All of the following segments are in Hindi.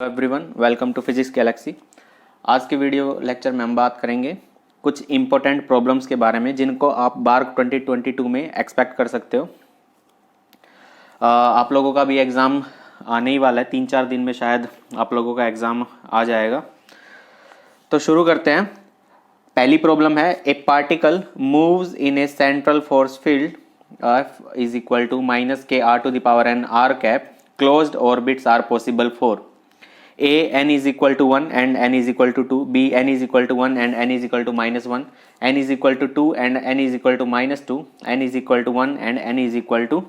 Everyone, welcome to physics galaxy. आज के वीडियो लेक्चर में हम बात करेंगे कुछ इम्पोर्टेंट प्रॉब्लम्स के बारे में जिनको आप बार 2022 में एक्सपेक्ट कर सकते हो। आप लोगों का भी एग्ज़ाम आने ही वाला है, 3-4 दिन में शायद आप लोगों का एग्ज़ाम आ जाएगा। तो शुरू करते हैं। पहली प्रॉब्लम है, ए particle moves in A central force field F is equal to minus k r to the power n r cap. Closed orbits are possible for A n is equal to 1 and n is equal to 2, B n is equal to 1 and n is equal to minus 1, n is equal to 2 and n is equal to minus 2, n is equal to 1 and n is equal to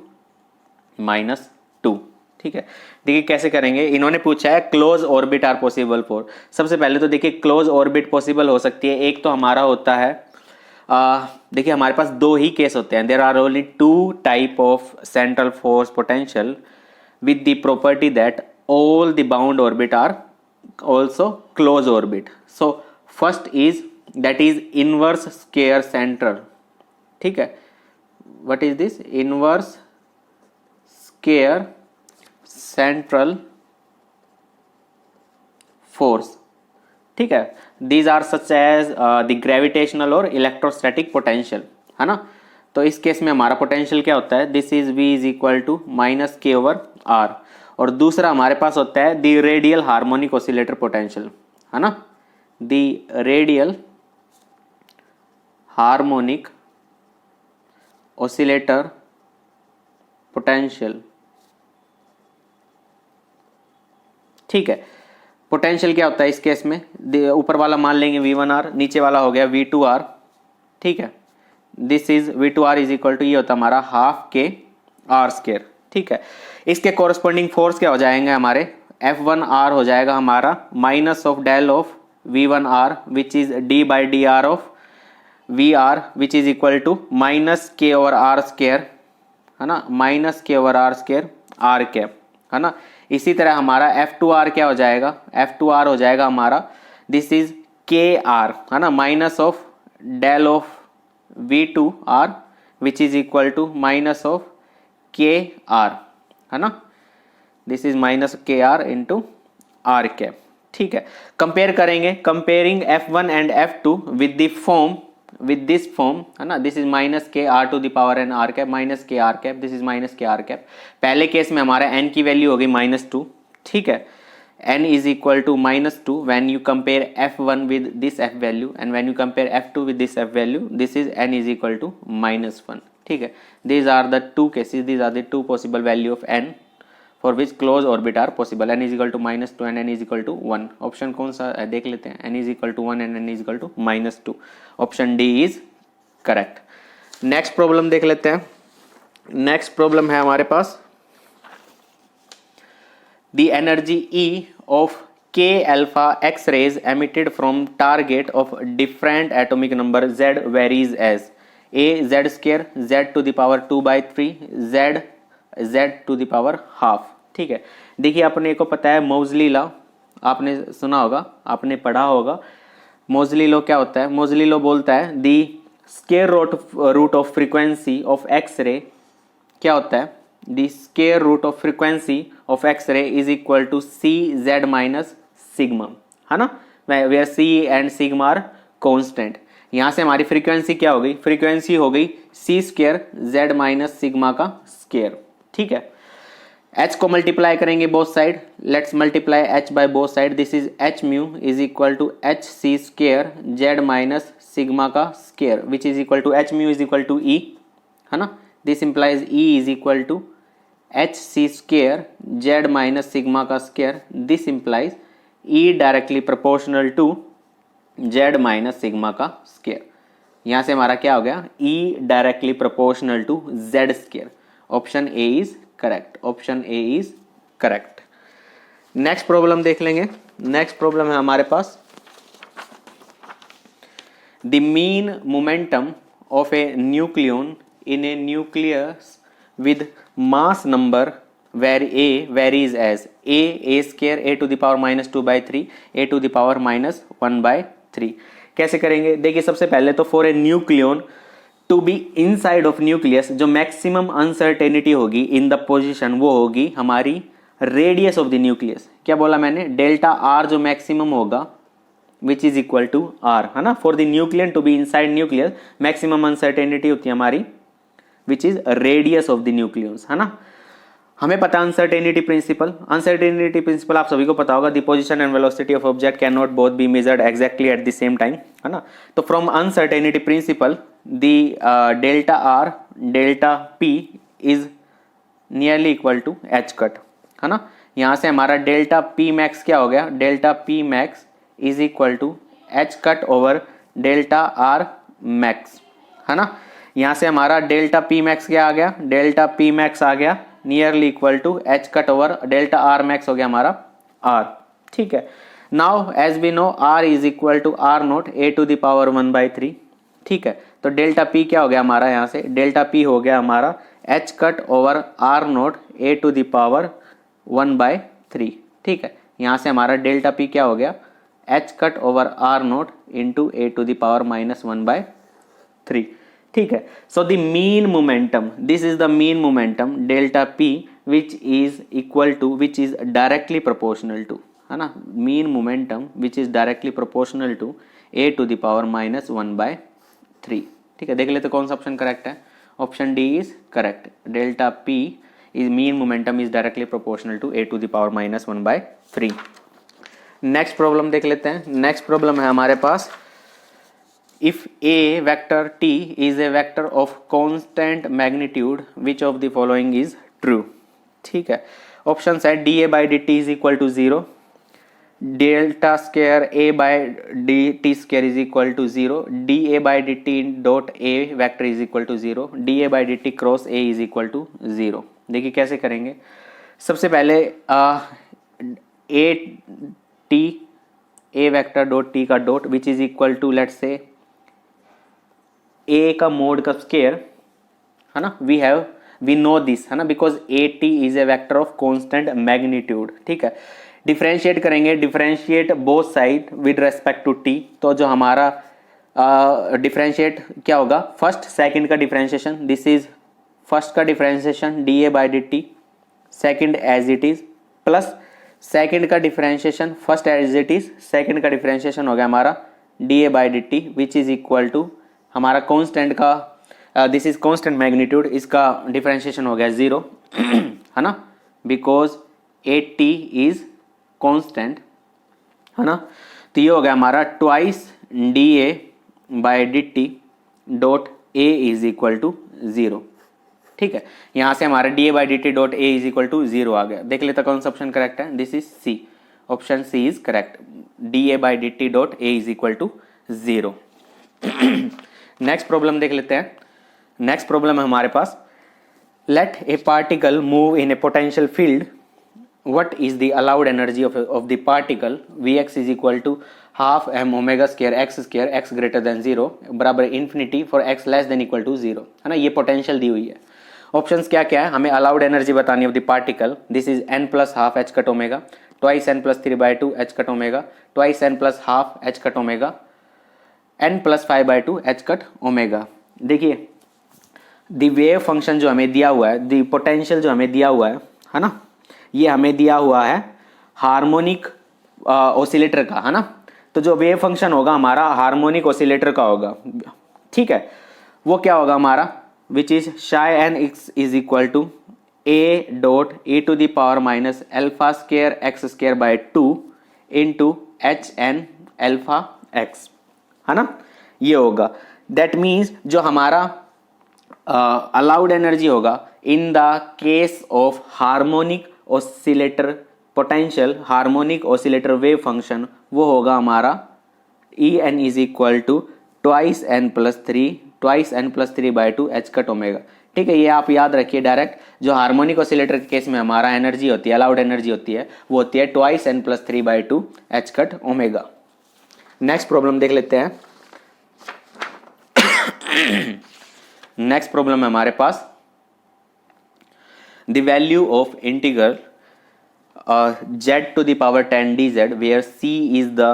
minus 2। ठीक है, देखिए कैसे करेंगे। इन्होंने पूछा है close orbit are possible for. सबसे पहले तो देखिए क्लोज ऑर्बिट पॉसिबल हो सकती है। एक तो हमारा होता है, देखिए हमारे पास दो ही केस होते हैं। There are only two type of central force potential with the property that all the bound orbit are also close orbit. So first is that is inverse square central। ठीक है, what is this? Inverse square central force। ठीक है, these are such as the gravitational और electrostatic potential, है ना। तो इस केस में हमारा पोटेंशियल क्या होता है? This is v is equal to minus K over R. और दूसरा हमारे पास होता है the radial harmonic oscillator potential, है ना। The radial harmonic oscillator potential. ठीक है, पोटेंशियल क्या होता है इस केस में? ऊपर वाला मान लेंगे v1r, नीचे वाला हो गया v2r। ठीक है, this is v2r is equal to, ये होता है हमारा हाफ के आर स्क्वायर। ठीक है, इसके कोरस्पॉन्डिंग फोर्स क्या हो जाएंगे हमारे? F1r हो जाएगा हमारा minus of del of V1r which is d by D R of VR which is equal to minus K over R square, है ना, minus K over R square R cap, है ना। इसी तरह हमारा F2r क्या हो जाएगा? F2r हो जाएगा हमारा दिस इज KR, है ना, minus of del of V2r which is equal to minus of KR, है ना। This is minus KR into R cap. ठीक है, कंपेयर करेंगे, comparing F1 and F2 with the form, with this form, है ना। This is minus KR to the power n R cap minus KR cap, this is minus KR cap. पहले केस में हमारा n की वैल्यू हो गई -2। ठीक है, n is equal to -2 when you compare F1 with this F value and when you compare F2 with this F value, this is n is equal to -1। ठीक है, these are the two cases, these are the two possible value of n for which close orbit are possible। n is equal to -2 and n is equal to 1। Option कौन सा है देख लेते हैं। n is equal to 1 and n is equal to -2। Option D is correct. Next problem देख लेते हैं। नेक्स्ट प्रॉब्लम है हमारे पास, the energy E of k alpha x rays emitted from target of different atomic number z varies as a z square z to the power 2/3 z to the power half। ठीक है, देखिए अपने को पता है मोजली लॉ, आपने सुना होगा, आपने पढ़ा होगा। मोजली लॉ क्या होता है? मोजली लॉ बोलता है the square root of frequency of X-ray क्या होता है? The square root of frequency of X-ray is equal to C Z minus sigma, है ना, where C and sigma are constant. यहां से हमारी फ्रीक्वेंसी क्या हो गई? फ्रीक्वेंसी हो गई C square Z minus sigma का स्क्वायर। ठीक है, h को मल्टीप्लाई करेंगे both side, let's multiply h by both side. This is h mu is equal to H C square Z minus sigma का square which is equal to h mu is equal to e, है ना। This implies e is equal to H C square Z minus sigma का square. This implies e directly proportional to z minus sigma का स्क्वायर। यहां से हमारा क्या हो गया? e directly proportional to z square. Option A is correct, option A is correct. Next problem देख लेंगे। नेक्स्ट प्रॉब्लम है हमारे पास, the mean momentum of a nucleon in a nucleus with mass number where a varies as a square a to the power -2/3 a to the power -1/3। कैसे करेंगे? देखिए सबसे पहले तो for a nucleon to be inside of nucleus जो मैक्सिमम अनसर्टेनिटी होगी इन द पोजीशन वो होगी हमारी रेडियस ऑफ द न्यूक्लियस, क्या बोला मैंने, डेल्टा आर जो मैक्सिमम होगा which is equal to R, है ना, for the nucleon to be inside nucleus maximum uncertainty होती है हमारी which is radius of the nucleus, है ना। हमें पता है अनसर्टेनिटी प्रिंसिपल आप सभी को पता होगा, the position and velocity of object can not both be measured exactly at the same time, है ना। तो from uncertainty principle the delta R delta P is nearly equal to H cut, है ना। यहां से हमारा डेल्टा पी मैक्स क्या हो गया, delta P max is equal to H cut over delta R max, है ना। यहां से हमारा डेल्टा पी मैक्स क्या आ गया, डेल्टा पी मैक्स आ गया nearly equal to H cut over delta R max हो गया हमारा आर, ठीक है। Now as we know R is equal to R naught A to the power 1/3, ठीक है। तो डेल्टा पी क्या हो गया हमारा, यहां से डेल्टा पी हो गया हमारा H cut over R naught A to the power 1/3, ठीक है। यहां से हमारा डेल्टा पी क्या हो गया, H cut over R naught into A to the power -1/3, ठीक है। So the mean momentum, this is the mean momentum delta P which is equal to, which is directly proportional to, है ना, mean momentum which is directly proportional to A to the power -1/3, ठीक है। देख लेते कौन सा ऑप्शन करेक्ट है, option D is correct, delta P is mean momentum is directly proportional to A to the power -1/3। Next problem देख लेते हैं। नेक्स्ट प्रॉब्लम है हमारे पास, if A vector T is a vector of constant magnitude which of the following is true, ठीक है। ऑप्शन है D A by D T is equal to 0, delta square A by D T square is equal to 0, D A by D T dot A vector is equal to 0, D A by D T cross A is equal to 0। देखिए कैसे करेंगे। सबसे पहले A T A vector dot T का dot which is equal to let's say A का मोड का स्क्वायर, है ना, वी नो दिस, है ना, because A T is a vector of constant magnitude, ठीक है। डिफरेंशिएट करेंगे, differentiate both side with respect to T, तो जो हमारा डिफरेंशिएट क्या होगा, फर्स्ट सेकंड का डिफरेंशिएशन, दिस इज फर्स्ट का differentiation D A by D T, second as it is, plus second का differentiation first as it is, second का डिफरेंशिएशन हो गया हमारा D A by D T which is equal to हमारा कांस्टेंट का दिस इज कांस्टेंट मैग्नीट्यूड, इसका डिफरेंशिएशन हो गया 0, है ना, because A T is constant, है ना। तो ये हो गया हमारा twice D A by D T dot A is equal to 0, ठीक है। यहां से हमारा D A by D T dot A is equal to 0 आ गया। देख लेते कौन सा ऑप्शन करेक्ट है, this is C, option C is correct, D A by D T dot A is equal to 0। Next problem देख लेते हैं। नेक्स्ट प्रॉब्लम है हमारे पास, let a particle move in a potential field, what is the allowed energy of the particle, Vx is equal to half m omega square x greater than 0 बराबर infinity for x less than equal to 0, है ना। ये पोटेंशियल दी हुई है। ऑप्शंस क्या क्या है, हमें अलाउड एनर्जी बतानी of the particle, this is n plus half H cut omega, twice n plus 3/2 H cut omega, twice n plus half H cut omega, n plus 5/2 H cut omega. देखिए द वेव फंक्शन जो हमें दिया हुआ है, द पोटेंशियल जो हमें दिया हुआ है ना, ये हमें दिया हुआ है हार्मोनिक ऑसिलेटर का, है ना। तो जो वेव फंक्शन होगा हमारा हार्मोनिक ऑसिलेटर का होगा, ठीक है। वो क्या होगा हमारा, which is psi N X is equal to A dot A to the power minus alpha square X square by 2 into H N alpha X, है ना, ये होगा। दैट मीन्स जो हमारा अलाउड एनर्जी होगा in the case of harmonic oscillator potential, harmonic oscillator wave function, वो होगा हमारा E N is equal to twice N plus 3/2 H cut omega, ठीक है। ये आप याद रखिए डायरेक्ट, जो हार्मोनिक ऑसिलेटर के केस में हमारा एनर्जी होती है, अलाउड एनर्जी होती है, वो होती है twice n plus 3/2 H cut omega. Next problem देख लेते हैं। नेक्स्ट प्रॉब्लम है हमारे पास, the value of integral z to the power 10 dz where c is the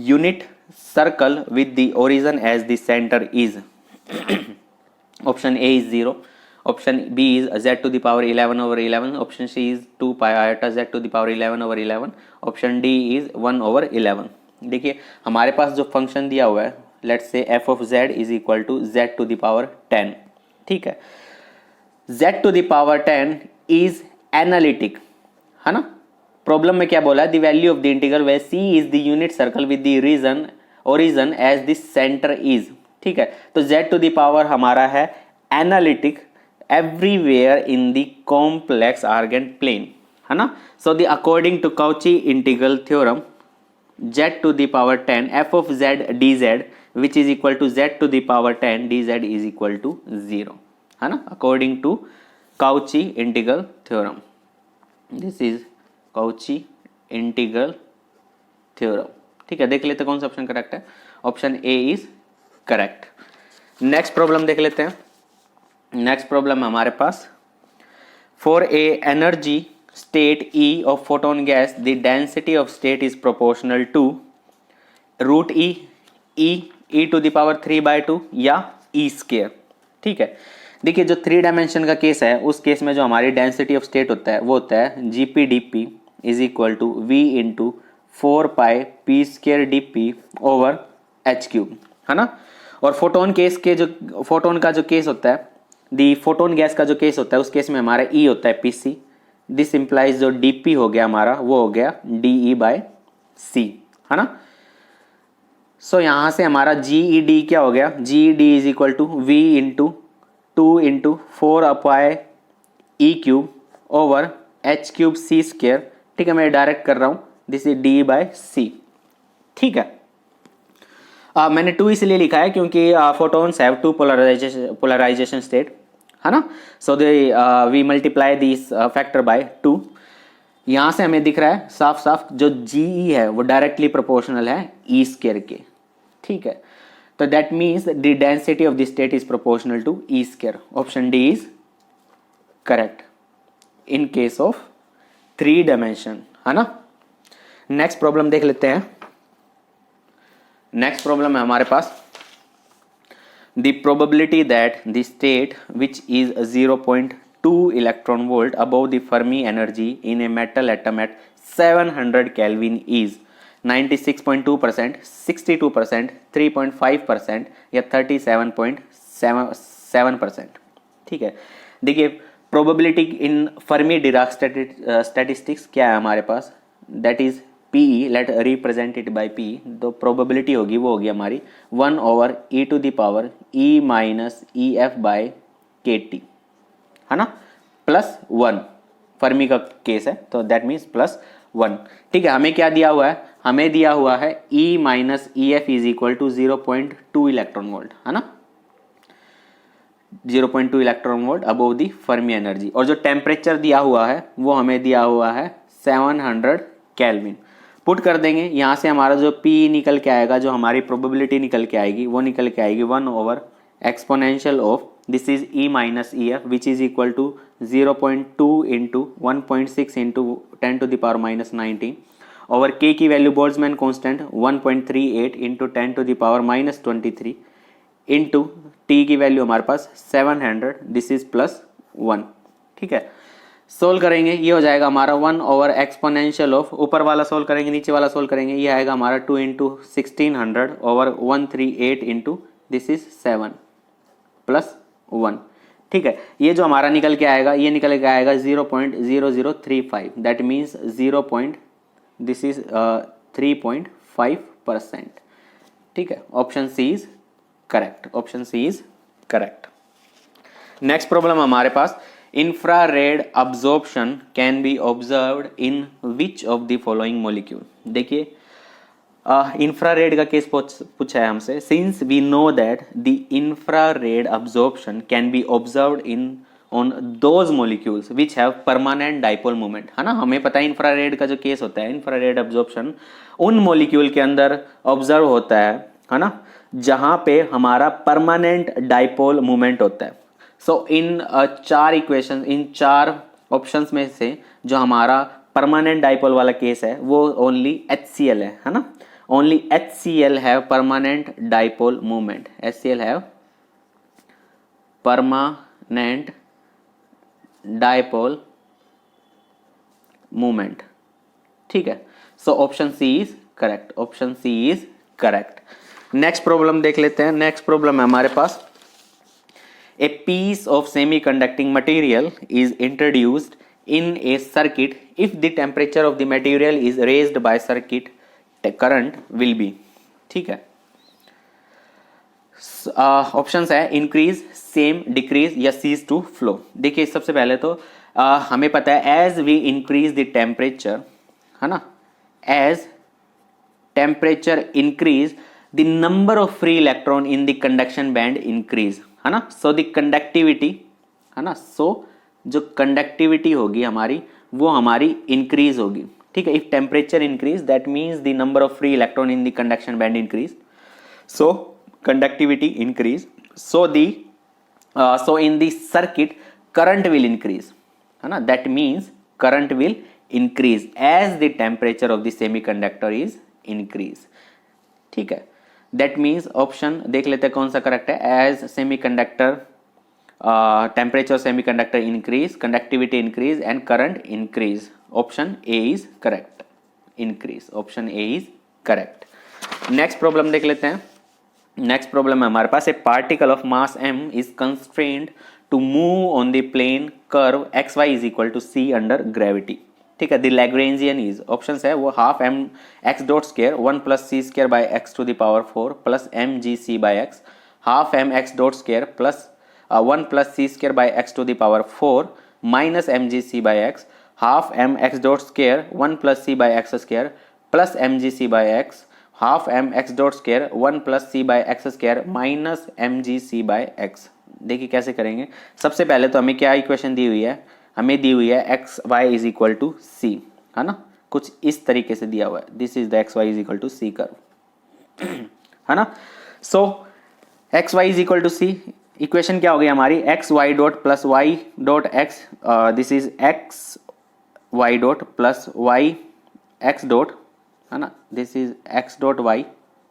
unit circle with the origin as the center is option A is 0, option B is z to the power 11 over 11, option C is 2 pi iota z to the power 11 over 11, option D is 1 over 11। देखिए हमारे पास जो फंक्शन दिया हुआ है, let's say f of z is equal to z to the power 10, ठीक है। z to the power 10 is analytic, है ना। प्रॉब्लम में क्या बोला है, the value of the integral where c is the unit circle with the region origin as the center is, ठीक है। तो z टू द पावर हमारा है analytic everywhere in the complex Argand plane, है ना। So the according to Cauchy integral theorem z to the power 10 f of z dz which is equal to z to the power 10 dz is equal to 0, है ना, according to Cauchy integral theorem। this is Cauchy integral theorem, ठीक है। देख लेते कौन सा ऑप्शन करेक्ट है, option A is correct. Next problem देख लेते हैं। नेक्स्ट प्रॉब्लम हमारे पास, for a energy state E of photon gas, the density of state is proportional to root e to the power 3/2 या e स्केयर, ठीक है। देखिए जो 3 डायमेंशन का केस है, उस केस में जो हमारी डेंसिटी ऑफ स्टेट होता है वो होता है GP/dP is equal to V into 4 pi P square DP over h3, है ना। और फोटोन केस के जो फोटोन का जो केस होता है, दी फोटोन गैस का जो केस होता है, उस केस में हमारा E होता है PC। दिस इंप्लाइज जो dp हो गया हमारा वो हो गया DE/c, है ना। सो यहां से हमारा GED क्या हो गया, GED is equal to V into 2 into 4 pi E³ over h³ c square, ठीक है। मैं डायरेक्ट कर रहा हूं, दिस इज DE/c, ठीक है। मैंने 2 इसलिए लिखा है क्योंकि फोटोन्स हैव 2 पोलराइजेशन स्टेट, है ना। So we multiply this factor by 2। यहां से हमें दिख रहा है साफ साफ जो GE है वो डायरेक्टली प्रोपोर्शनल है E स्क्वायर के, ठीक है। तो that means the density of the state is proportional to E square, option D is correct in case of 3 dimension, है ना। नेक्स्ट प्रॉब्लम देख लेते हैं। नेक्स्ट प्रॉब्लम है हमारे पास, the probability that the state which is 0.2 electron volt above the Fermi energy in a metal atom at 700 Kelvin is 96.2%, 62%, 3.5% या 37.7%, ठीक है। देखिए probability in Fermi Dirac statistics क्या है हमारे पास, that is PE, let represent it by PE। तो प्रोबेबिलिटी होगी वो होगी हमारी 1 over e to the power E minus EF/kT, है ना, प्लस 1। फर्मी का केस है तो दैट मीन्स प्लस 1, ठीक है। हमें क्या दिया हुआ है, हमें दिया हुआ है E minus EF is equal to 0.2 electron volt, है ना, 0.2 electron volt above the Fermi energy. और जो टेम्परेचर दिया हुआ है वो हमें दिया हुआ है 700 केल्विन। पुट कर देंगे, यहाँ से हमारा जो P निकल के आएगा, जो हमारी प्रोबेबिलिटी निकल के आएगी वो निकल के आएगी 1 over exponential of this is E minus EF which is equal to 0.2 into 1.6 into 10 to the power minus 19 over K की value Boltzmann constant 1.38 into 10 to the power minus 23 into T की वैल्यू हमारे पास 700, दिस इज प्लस 1, ठीक है। सोल्व करेंगे, ये हो जाएगा हमारा 1 ओवर एक्सपोनेंशियल ऑफ, ऊपर वाला सोल्व करेंगे नीचे वाला सोल्व करेंगे, ये आएगा हमारा 2 into 1600 over 138 into this is 7 plus 1, ठीक है। ये जो हमारा निकल के आएगा, ये निकल के आएगा 0.0035, दैट मीन्स 3.5%, ठीक है। Option C is correct, option C is correct. Next problem हमारे पास, infrared absorption can be observed in which of the following molecule. देखिए इंफ्रारेड का केस पूछा है हमसे। Since we know that the infrared absorption can be observed in on those molecules which have permanent dipole moment, है ना। हमें पता है इंफ्रारेड का जो केस होता है, इंफ्रारेड अब्जॉर्प्शन उन मॉलिक्यूल के अंदर ऑब्जर्व होता है ना, जहां पे हमारा परमानेंट डाइपोल मोमेंट होता है। सो इन 4 इक्वेशन, इन 4 ऑप्शंस में से जो हमारा परमानेंट डाइपोल वाला केस है वो ओनली HCl है ना। Only HCl have permanent dipole moment, HCl have permanent dipole movement. ठीक है, so option C is correct, option C is correct. Next problem देख लेते हैं। नेक्स्ट प्रॉब्लम है हमारे पास, a piece of semi conducting material is introduced in a circuit if the temperature of the material is raised by circuit current will be। ठीक है, ऑप्शंस है इंक्रीज, सेम, डिक्रीज या सीज टू फ्लो। देखिए सबसे पहले तो हमें पता है as we increase the temperature, है ना, as temperature increase the number of free electron in the conduction band increase, है ना, सो द कंडक्टिविटी, है ना, सो जो कंडक्टिविटी होगी हमारी वो हमारी इंक्रीज होगी। ठीक है, if temperature increase that means the number of free electron in the conduction band increase, so conductivity increase, so in the circuit current will increase, है ना, that means current will increase as the temperature of the semiconductor is increase. ठीक है, दैट मीन्स ऑप्शन देख लेते हैं कौन सा करेक्ट है। As semiconductor temperature of semiconductor increase, conductivity increase and current increase, option A is correct, increase, option A is correct। next problem देख लेते हैं। next problem है हमारे पास, a particle of mass m is constrained to move on the plane curve xy is equal to c under gravity। ठीक है, the Lagrangian is, options है वो half m x dot square 1 plus c square by x to the power 4 plus m g c by x, half m x dot square plus 1 plus c square by x to the power 4 minus mgc by x, half m x dot square 1 plus c by x square plus mgc by x, half m x dot square 1 plus c by x square minus mgc by x। देखिए कैसे करेंगे। सबसे पहले तो हमें क्या इक्वेशन दी हुई है, हमें दी हुई है X Y is equal to C, है ना, कुछ इस तरीके से दिया हुआ है, this is the X Y is equal to C curve, है ना। So X Y is equal to C, equation क्या हो गई हमारी, X Y dot plus Y dot X, this is X Y dot plus Y X dot, है ना, this is X dot Y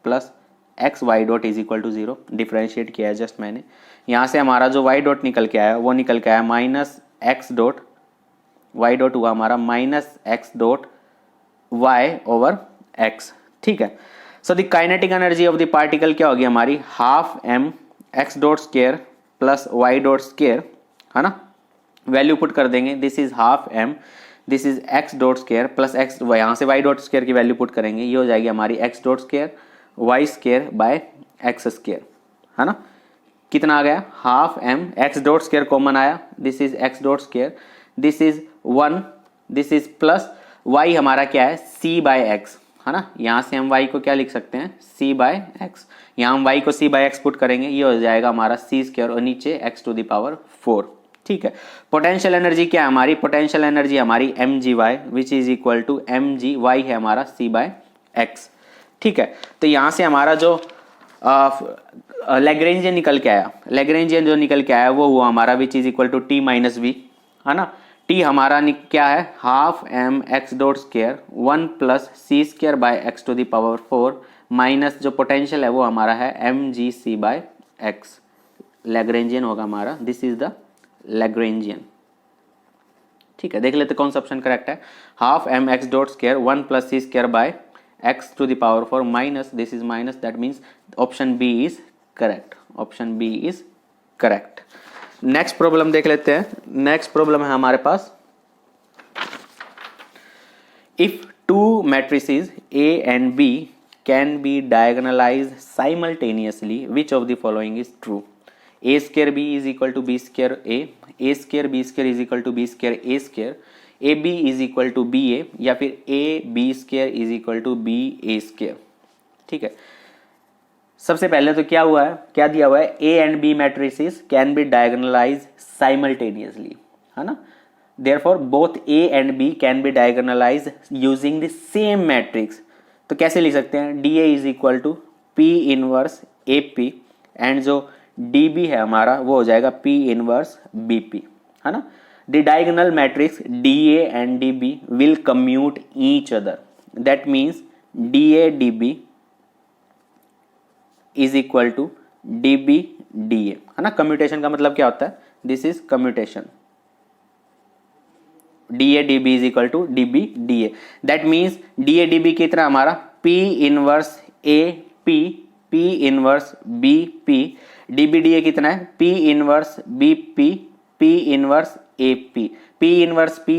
plus X Y dot is equal to 0। Differentiate किया है जस्ट मैंने, यहाँ से हमारा जो वाई डॉट निकल के आया वो निकल के आया minus X dot, Y dot हुआ हमारा minus X dot Y over X. ठीक है, so the kinetic energy of the particle क्या होगी हमारी, half M X dot square plus Y dot square, है ना, वैल्यू पुट कर देंगे, this is half M, this is X dot square plus X, यहाँ से वाई डॉट स्केयर की वैल्यू पुट करेंगे, ये हो जाएगी हमारी X dot square Y square by X square, है ना, कितना आ गया, half M X dot square common आया, this is X dot square, this is 1, this is plus Y हमारा क्या है सी बाय एक्स, है ना, यहाँ से हम y को क्या लिख सकते हैं, c बाय एक्स, यहाँ हम y को c बाय एक्स पुट करेंगे, ये हो जाएगा हमारा c स्क्वायर और नीचे x टू द पावर 4। ठीक है, पोटेंशियल एनर्जी क्या है हमारी, पोटेंशियल एनर्जी हमारी mgy which is equal to mgy है हमारा c बाय एक्स। ठीक है, तो यहाँ से हमारा जो लैग्रेंजियन निकल के आया, लैग्रेंजियन जो निकल के आया वो हुआ हमारा which is equal to t minus V, है ना, टी हमारा क्या है, half M X dot square 1 plus C square by X to the power 4 minus जो पोटेंशियल है वो हमारा है M G C by X, Lagrangian होगा हमारा, दिस इज द लैग्रेंजियन। ठीक है, देख लेते कौन सा ऑप्शन करेक्ट है, half M X dot square 1 plus C square by X to the power 4 minus this is minus, that means option B is correct, option B is correct. Next problem देख लेते हैं। नेक्स्ट प्रॉब्लम है हमारे पास, if two matrices A and B can be diagonalized simultaneously, which of the following is true? A square B is equal to B square A square B square is equal to B square A square, AB is equal to BA, या फिर A B square is equal to B A square। ठीक है, सबसे पहले तो क्या हुआ है, क्या दिया हुआ है, A and B matrices can be diagonalize simultaneously, है ना, therefore both A and B can be diagonalize using the same matrix. तो कैसे लिख सकते हैं, D A is equal to P inverse A P and जो डी बी है हमारा वो हो जाएगा पी इनवर्स बी पी, है ना। The diagonal matrix D A and D B will commute each other, that means D A D B is equal to D B D A, है ना। कम्यूटेशन का मतलब क्या होता है, this is commutation, D A D B is equal to D B D A. That means D A D B कितना हमारा P inverse A P, P inverse B P, D B D ए कितना है P inverse B P, P inverse A P, P inverse P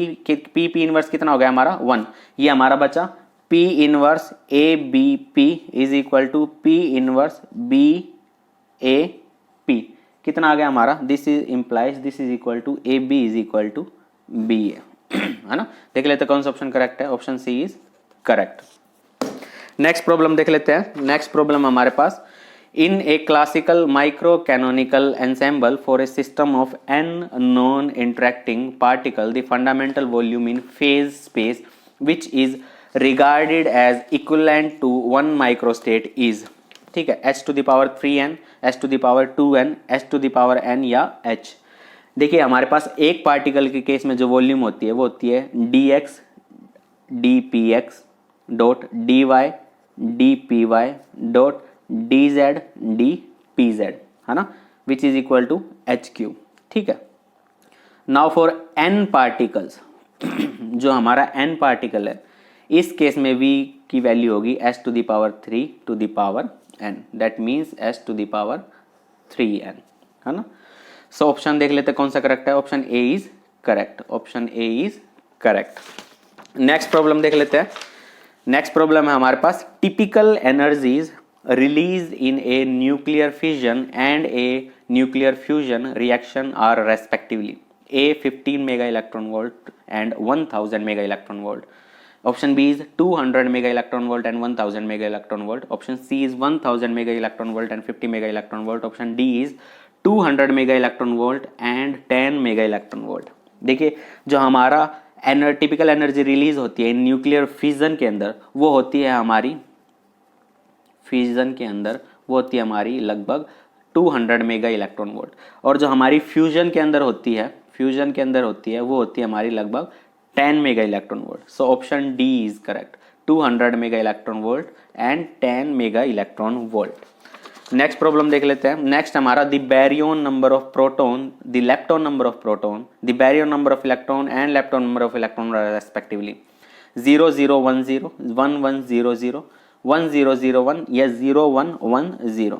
inverse कितना हो गया हमारा 1। ये हमारा बचा P inverse A B P is equal to P inverse B A P, कितना आ गया हमारा, this is implies this is equal to A B is equal to B A, है ना। देख लेते हैं कौन सा ऑप्शन करेक्ट है, option C is correct. Next problem देख लेते हैं। नेक्स्ट प्रॉब्लम हमारे पास, in a classical micro canonical ensemble for a system of N non interacting particle the fundamental volume in phase space which is regarded as equivalent to 1 microstate is, ठीक है, h to the power 3n, h to the power 2n, h to the power n या h। देखिए हमारे पास एक पार्टिकल के केस में जो वॉल्यूम होती है वो होती है dx dpx dot dy dpy dot dz dpz, है ना, which is equal to h cube, ठीक है। नाउ फॉर n पार्टिकल्स, जो हमारा n पार्टिकल है इस केस में v की वैल्यू होगी h to the power 3 to the power n, that means h to the power 3n, है ना। सो ऑप्शन देख लेते कौन सा करेक्ट है, option A is correct, option A is correct. Next problem देख लेते हैं। नेक्स्ट प्रॉब्लम है हमारे पास, typical energies release in a nuclear fission and a nuclear fusion reaction are respectively A 15 mega electron volt and 1000 mega electron volt. Option B is 200 mega electron volt and 1000 mega electron volt. Option C is 1000 mega electron volt and 50 mega electron volt. Option D is 200 mega electron volt and 10 mega electron volt. देखिए जो हमारा टिपिकल एनर्जी रिलीज होती है न्यूक्लियर फिजन के अंदर वो होती है हमारी लगभग 200 मेगा इलेक्ट्रॉन वोल्ट, और जो हमारी फ्यूजन के अंदर होती है वो होती है हमारी लगभग 10 mega electron volt. So option D is correct, 200 mega electron volt and 10 mega electron volt. Next problem देख लेते हैं। नेक्स्ट हमारा the Baryon number of proton, the lepton number of proton, the Baryon number of electron and lepton number of electron respectively 0010, 1100, 1001 या 0110।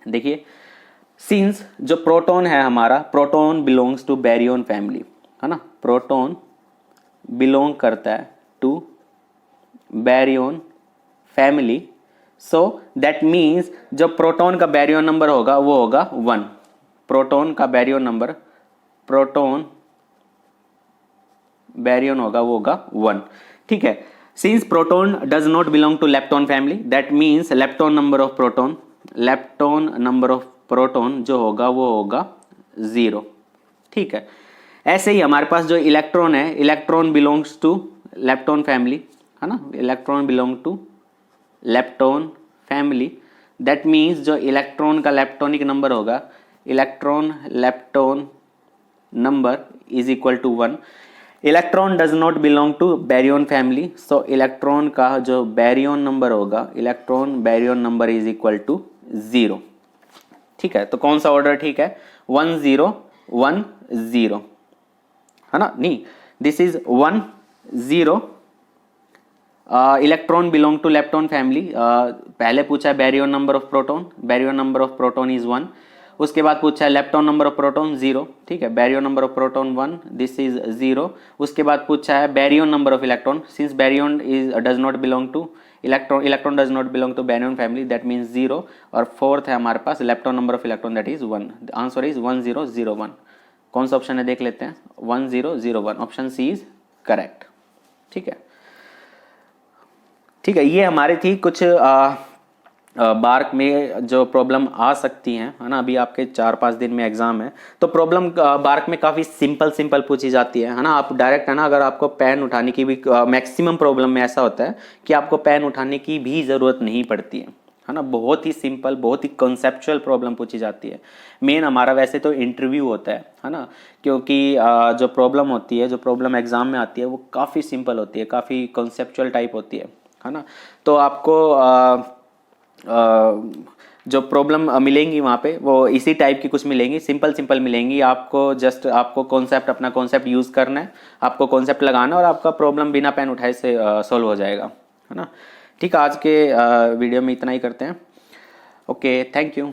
देखिए सिंस जो प्रोटॉन है हमारा, proton belongs to baryon family, है ना, प्रोटॉन बिलोंग करता है to baryon family. So that means जो प्रोटॉन का बैरियन नंबर होगा वो होगा 1, प्रोटॉन का बैरियन नंबर, प्रोटॉन बैरियन होगा वो होगा 1, ठीक है। Since proton does not belong to lepton family, that means lepton number of proton जो होगा वो होगा 0, ठीक है। ऐसे ही हमारे पास जो इलेक्ट्रॉन है, electron belongs to lepton family, है ना, electron belong to lepton family. That means जो इलेक्ट्रॉन का लेप्टोनिक नंबर होगा, electron lepton number is equal to 1। Electron does not belong to baryon family, so electron का जो बैरियन नंबर होगा, electron baryon number is equal to 0, ठीक है। तो कौन सा ऑर्डर ठीक है, 1010, है ना, नहीं, this is 10। Electron belong to lepton family, पहले पूछा है baryon number of proton, baryon number of proton is 1। उसके बाद पूछा है लेप्टॉन नंबर ऑफ प्रोटॉन 0, ठीक है, baryon number of proton 1, this is 0। उसके बाद पूछा है baryon number of electron, since baryon is does not belong to electron does not belong to baryon family, that means 0। और फोर्थ है हमारे पास lepton number of electron, that is 1। Answer is 1001। कौन सा ऑप्शन है देख लेते हैं, 1001, ऑप्शन सी इज करेक्ट, ठीक है, ठीक है। ये हमारी थी कुछ बार्क में जो प्रॉब्लम आ सकती हैं, है ना। अभी आपके 4-5 दिन में एग्जाम है, तो प्रॉब्लम बार्क में काफ़ी सिंपल पूछी जाती है ना। आप डायरेक्ट, है ना, अगर आपको पेन उठाने की भी, मैक्सिमम प्रॉब्लम में ऐसा होता है कि आपको पेन उठाने की भी ज़रूरत नहीं पड़ती है ना। बहुत ही सिंपल, बहुत ही कॉन्सेप्चुअल प्रॉब्लम पूछी जाती है। मेन हमारा वैसे तो इंटरव्यू होता है ना, क्योंकि जो प्रॉब्लम होती है, जो प्रॉब्लम एग्जाम में आती है वो काफ़ी सिंपल होती है, काफ़ी कॉन्सेप्चुअल टाइप होती है ना। तो आपको जो प्रॉब्लम मिलेंगी वहाँ पे वो इसी टाइप की कुछ मिलेंगी, सिंपल सिंपल मिलेंगी। आपको जस्ट आपको कॉन्सेप्ट, अपना कॉन्सेप्ट यूज़ करना है, आपको कॉन्सेप्ट लगाना और आपका प्रॉब्लम बिना पेन उठाए से सॉल्व हो जाएगा, है ना। ठीक है, आज के वीडियो में इतना ही करते हैं। Okay, thank you.